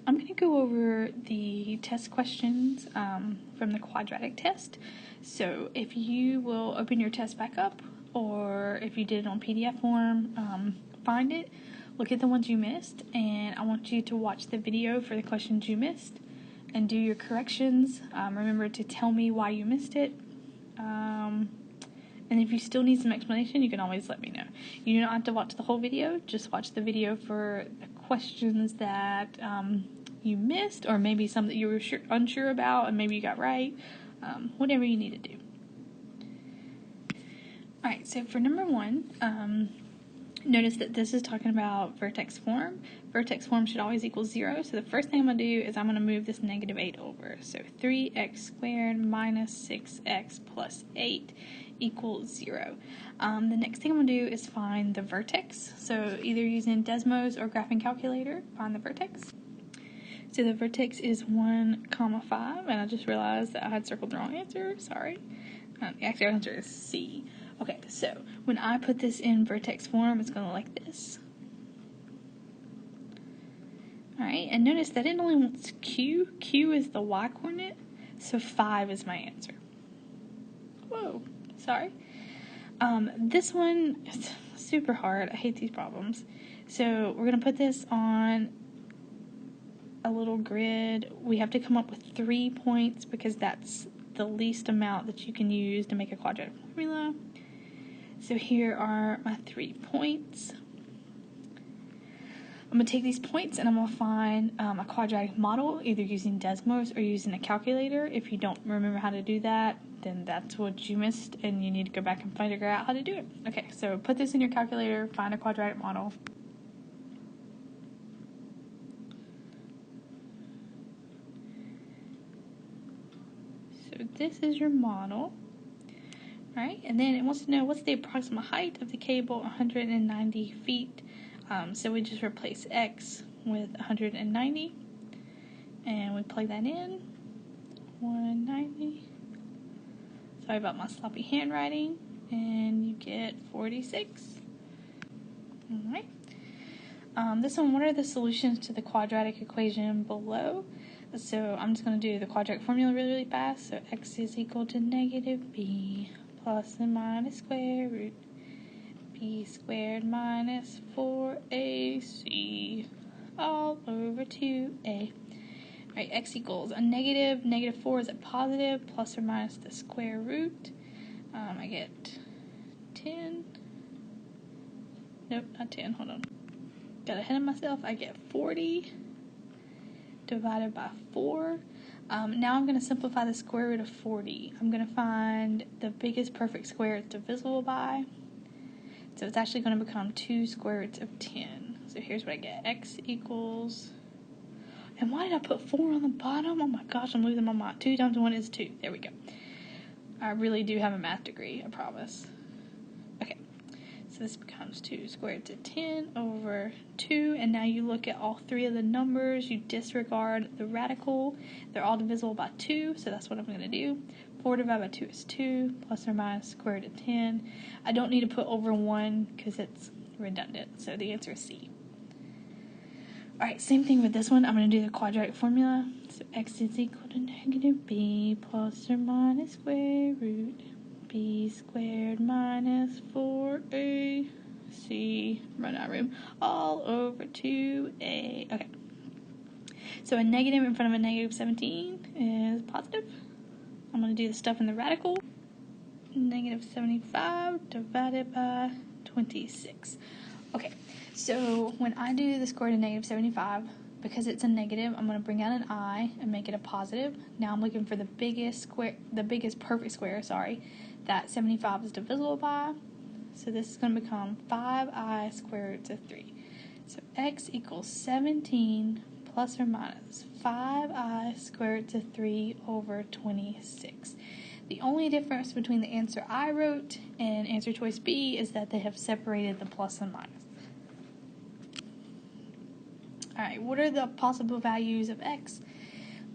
I'm going to go over the test questions from the quadratic test. So if you will open your test back up, or if you did it on PDF form, find it, look at the ones you missed, and I want you to watch the video for the questions you missed and do your corrections. Remember to tell me why you missed it. And if you still need some explanation, you can always let me know. You don't have to watch the whole video, just watch the video for the questions that you missed, or maybe some that you were unsure about and maybe you got right, whatever you need to do. Alright, so for number 1, notice that this is talking about vertex form. Vertex form should always equal 0, so the first thing I'm going to do is I'm going to move this negative 8 over. So 3x squared minus 6x plus 8 equals 0. The next thing I'm going to do is find the vertex. So either using Desmos or graphing calculator, find the vertex. So the vertex is 1, 5, and I just realized that I had circled the wrong answer. Sorry. The actual answer is C. Okay, so when I put this in vertex form, it's going to look like this. Alright, and notice that it only wants Q. Q is the y coordinate, so 5 is my answer. Whoa, sorry. This one is super hard. I hate these problems. So we're going to put this on a little grid. We have to come up with 3 points because that's the least amount that you can use to make a quadratic formula. So here are my 3 points. I'm going to take these points and I'm going to find a quadratic model, either using Desmos or using a calculator. If you don't remember how to do that, then that's what you missed and you need to go back and figure out how to do it. Okay, so put this in your calculator, find a quadratic model. So this is your model. Alright, and then it wants to know what's the approximate height of the cable, 190 feet. So we just replace x with 190, and we plug that in, 190. Sorry about my sloppy handwriting, and you get 46. Alright. This one, what are the solutions to the quadratic equation below? So I'm just going to do the quadratic formula really fast. So x is equal to negative b plus and minus square root b squared minus 4ac all over 2a. Right, x equals a negative. Negative 4 is a positive, plus or minus the square root. I get 10. Nope, not 10. Hold on. Got ahead of myself. I get 40 divided by 4. Now I'm going to simplify the square root of 40. I'm going to find the biggest perfect square it's divisible by. So it's actually going to become 2 square roots of 10. So here's what I get. X equals... And why did I put 4 on the bottom? Oh my gosh, I'm losing my mind. 2 times 1 is 2. There we go. I really do have a math degree, I promise. Okay, so this becomes 2 square roots of 10 over 2. And now you look at all 3 of the numbers. You disregard the radical. They're all divisible by 2, so that's what I'm going to do. 4 divided by 2 is 2, plus or minus square root of 10. I don't need to put over 1 because it's redundant, so the answer is C. Alright, same thing with this one. I'm going to do the quadratic formula. So x is equal to negative b plus or minus square root b squared minus 4ac, run out of room, all over 2a. Okay, so a negative in front of a negative 17 is positive. I'm going to do the stuff in the radical. Negative 75 divided by 26. Okay, so when I do the square root of negative 75, because it's a negative, I'm going to bring out an I and make it a positive. Now I'm looking for the biggest perfect square, that 75 is divisible by. So this is going to become 5i square roots of 3. So x equals 17 plus or minus 5i square roots of 3 over 26. The only difference between the answer I wrote and answer choice B is that they have separated the plus and minus. Alright, what are the possible values of x?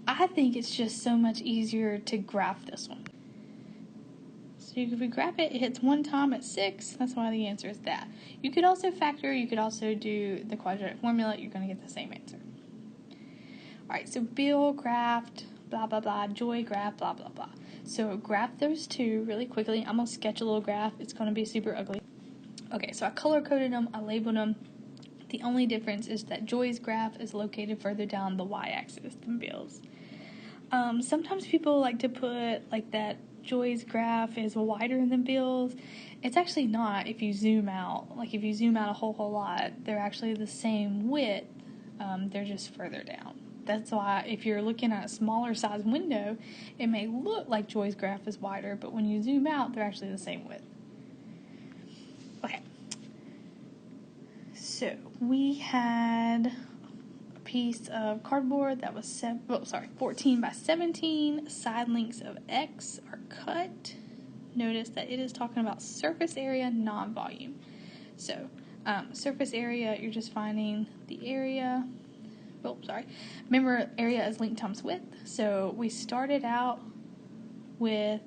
I think it's just so much easier to graph this one. So if we graph it, it hits one time at 6. That's why the answer is that. You could also factor, you could also do the quadratic formula. You're going to get the same answer. Alright, so Bill graphed, blah, blah, blah, Joy graphed, blah, blah, blah. So graph those two really quickly. I'm going to sketch a little graph. It's going to be super ugly. Okay, so I color-coded them, I labeled them. The only difference is that Joy's graph is located further down the y-axis than Bill's. Sometimes people like to put like that Joy's graph is wider than Bill's. It's actually not if you zoom out. Like if you zoom out a whole lot, they're actually the same width. They're just further down. That's why if you're looking at a smaller size window, it may look like Joy's graph is wider, but when you zoom out, they're actually the same width. Okay. So we had a piece of cardboard that was 14 by 17. Side lengths of X are cut. Notice that it is talking about surface area, not volume. So surface area, you're just finding the area. Remember, area is length times width. So we started out with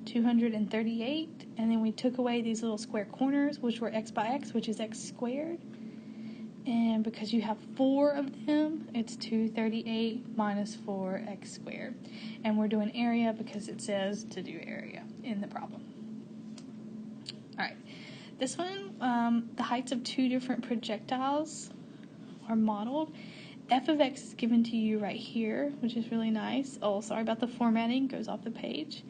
238, and then we took away these little square corners, which were x by x, which is x squared. And because you have 4 of them, it's 238 minus 4x squared. And we're doing area because it says to do area in the problem. Alright, this one, the heights of 2 different projectiles are modeled. F of x is given to you right here, which is really nice. Oh, sorry about the formatting, goes off the page.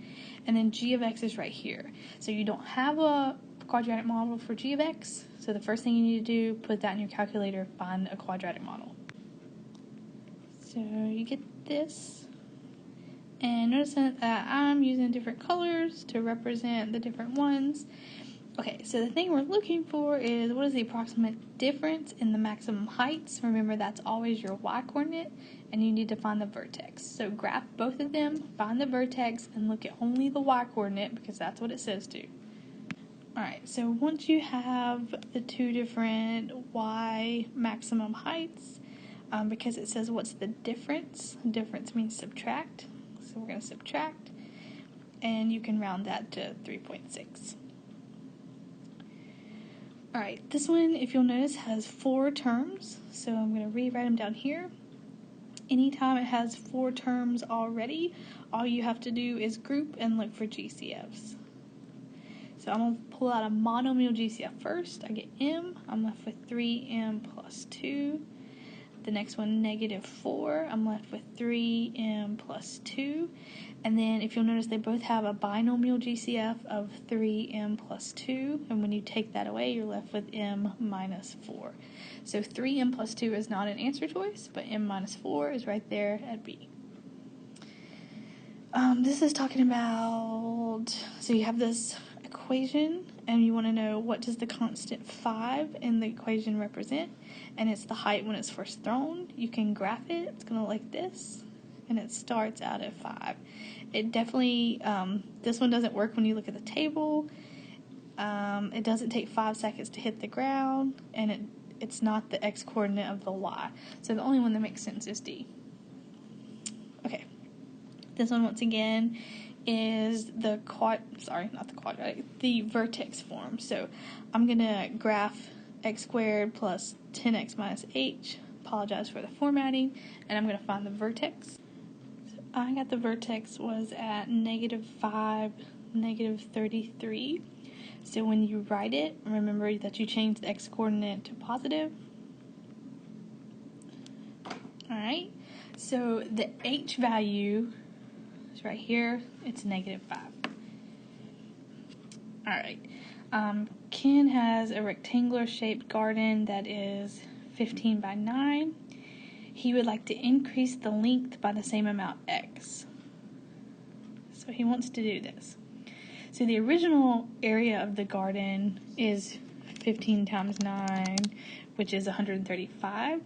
And then g of x is right here. So you don't have a quadratic model for g of x, so the first thing you need to do, put that in your calculator, find a quadratic model. So you get this, and notice that I'm using different colors to represent the different ones. Okay, so the thing we're looking for is what is the approximate difference in the maximum heights. Remember, that's always your y-coordinate, and you need to find the vertex. So graph both of them, find the vertex, and look at only the y-coordinate because that's what it says to. Alright, so once you have the 2 different y maximum heights, because it says what's the difference, difference means subtract, so we're going to subtract, and you can round that to 3.6. Alright, this one, if you'll notice, has 4 terms, so I'm going to rewrite them down here. Anytime it has 4 terms already, all you have to do is group and look for GCFs. So I'm going to pull out a monomial GCF first. I get m. I'm left with 3m plus 2. The next one, negative 4. I'm left with 3m plus 2. And then if you'll notice, they both have a binomial GCF of 3m plus 2. And when you take that away, you're left with m minus 4. So 3m plus 2 is not an answer choice, but m minus 4 is right there at B. This is talking about, so you have this equation, and you want to know what does the constant 5 in the equation represent, and it's the height when it's first thrown. You can graph it. It's going to look like this, and it starts out at 5. It definitely, this one doesn't work when you look at the table. It doesn't take 5 seconds to hit the ground, and it's not the x coordinate of the y. So the only one that makes sense is D. Okay. This one, once again, is the the vertex form. So I'm going to graph x squared plus 10x minus h. Apologize for the formatting. And I'm going to find the vertex. So I got the vertex was at negative 5, negative 33. So when you write it, remember that you change the x coordinate to positive. Alright, so the h value is right here. It's negative 5. Alright, Ken has a rectangular shaped garden that is 15 by 9. He would like to increase the length by the same amount x. So he wants to do this. So the original area of the garden is 15 times 9, which is 135.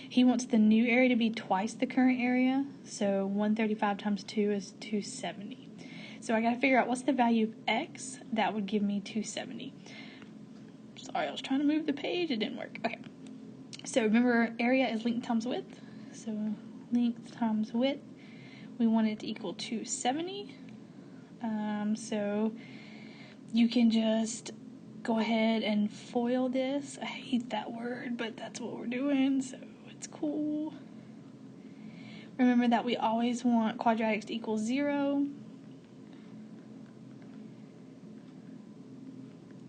He wants the new area to be twice the current area, so 135 times 2 is 270. So I got to figure out what's the value of x. That would give me 270. Sorry, I was trying to move the page. It didn't work. Okay. So remember, area is length times width. So length times width, we want it to equal 270. So you can just go ahead and FOIL this. I hate that word, but that's what we're doing, so it's cool. Remember that we always want quadratics to equal 0.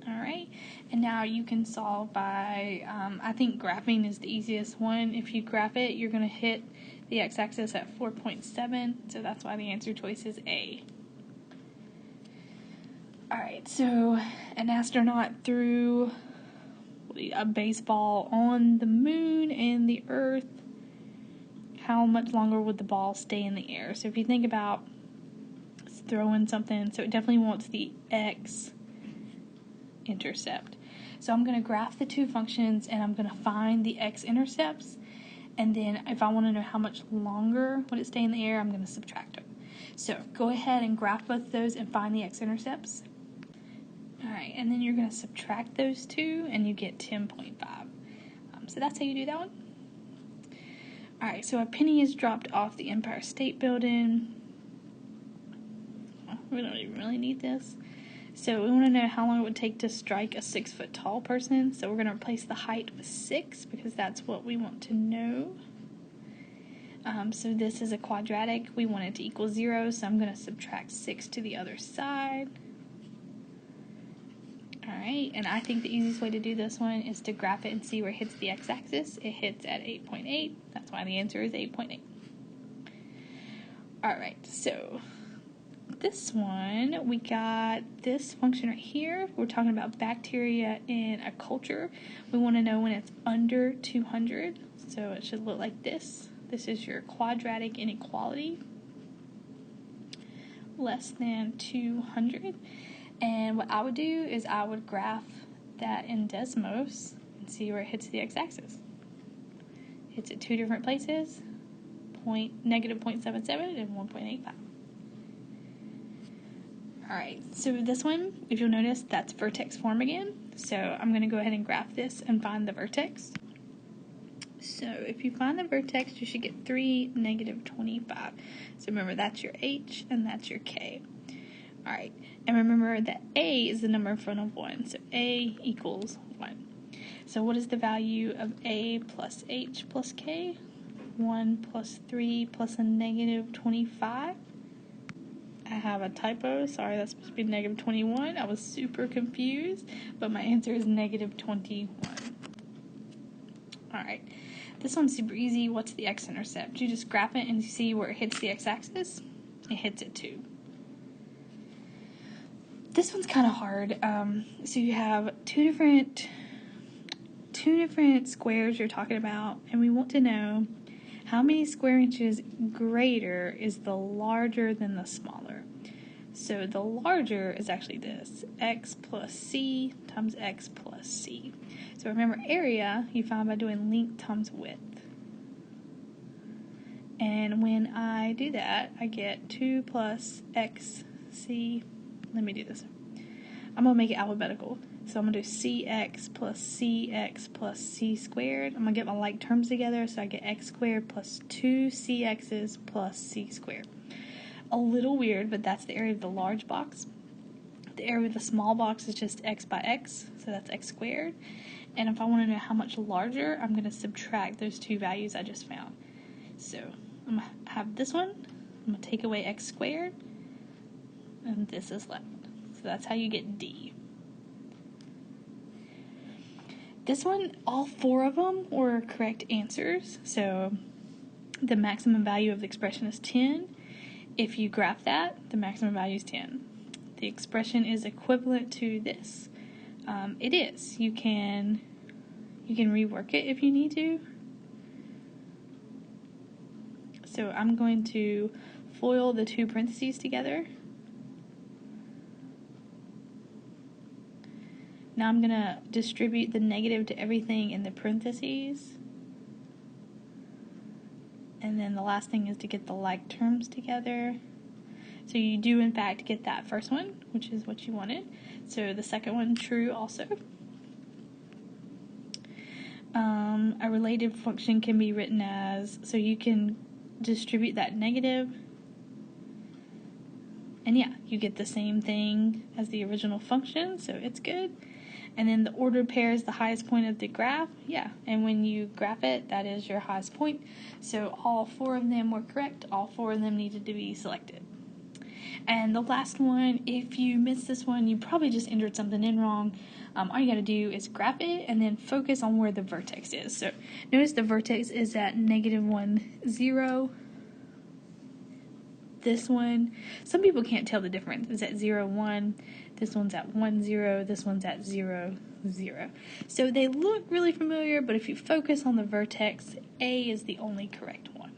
Alright, and now you can solve by, I think graphing is the easiest one. If you graph it, you're going to hit the x-axis at 4.7, so that's why the answer choice is A. Alright, so an astronaut threw a baseball on the moon and the earth. How much longer would the ball stay in the air? So if you think about throwing something, so it definitely wants the x-intercept. So I'm going to graph the two functions and I'm going to find the x-intercepts, and then if I want to know how much longer would it stay in the air, I'm going to subtract them. So go ahead and graph both of those and find the x-intercepts. Alright, and then you're going to subtract those two and you get 10.5. So that's how you do that one. Alright, so a penny is dropped off the Empire State Building. Oh, we don't even really need this. So we want to know how long it would take to strike a 6-foot tall person. So we're going to replace the height with 6 because that's what we want to know. So this is a quadratic. We want it to equal 0, so I'm going to subtract 6 to the other side. Alright, and I think the easiest way to do this one is to graph it and see where it hits the x-axis. It hits at 8.8. That's why the answer is 8.8. Alright, so this one, we got this function right here. We're talking about bacteria in a culture. We want to know when it's under 200. So it should look like this. This is your quadratic inequality. Less than 200. And what I would do is I would graph that in Desmos and see where it hits the x-axis. It's at two different places, negative 0.77 and 1.85. Alright, so this one, if you'll notice, that's vertex form again. So I'm going to go ahead and graph this and find the vertex. So if you find the vertex, you should get 3, negative 25. So remember, that's your h and that's your k. Alright, and remember that a is the number in front of 1, so a equals 1. So what is the value of a plus h plus k? 1 plus 3 plus a negative 25. I have a typo, sorry, that's supposed to be negative 21. I was super confused, but my answer is negative 21. Alright, this one's super easy. What's the x-intercept? You just graph it and you see where it hits the x-axis. It hits it too. This one's kind of hard. So you have two different squares you're talking about, and we want to know how many square inches greater is the larger than the smaller. So the larger is actually this, x plus c times x plus c. So remember, area you find by doing length times width. And when I do that, I get 2 plus xc. Let me do this. I'm going to make it alphabetical. So I'm going to do cx plus cx plus c squared. I'm going to get my like terms together, so I get x squared plus 2cx's plus c squared. A little weird, but that's the area of the large box. The area of the small box is just x by x, so that's x squared. And if I want to know how much larger, I'm going to subtract those two values I just found. So I'm going to have this one. I'm going to take away x squared, and this is left. So that's how you get D. This one, all 4 of them were correct answers. So the maximum value of the expression is 10. If you graph that, the maximum value is 10. The expression is equivalent to this. It is. You can rework it if you need to. So I'm going to FOIL the two parentheses together. Now I'm going to distribute the negative to everything in the parentheses. And then the last thing is to get the like terms together. So you do in fact get that first one, which is what you wanted. So the second one, true also. A related function can be written as, so you can distribute that negative. And yeah, you get the same thing as the original function, so it's good. And then the ordered pair is the highest point of the graph. Yeah, and when you graph it, that is your highest point. So all 4 of them were correct. All 4 of them needed to be selected. And the last one, if you missed this one, you probably just entered something in wrong. All you got to do is graph it and then focus on where the vertex is. So notice the vertex is at -1, 0. This one, some people can't tell the difference. It's at 0, 1. This one's at 1, 0. This one's at 0, 0. So they look really familiar, but if you focus on the vertex, A is the only correct one.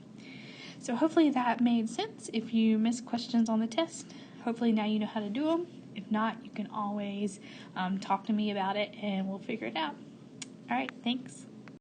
So hopefully that made sense. If you missed questions on the test, hopefully now you know how to do them. If not, you can always talk to me about it and we'll figure it out. All right, thanks.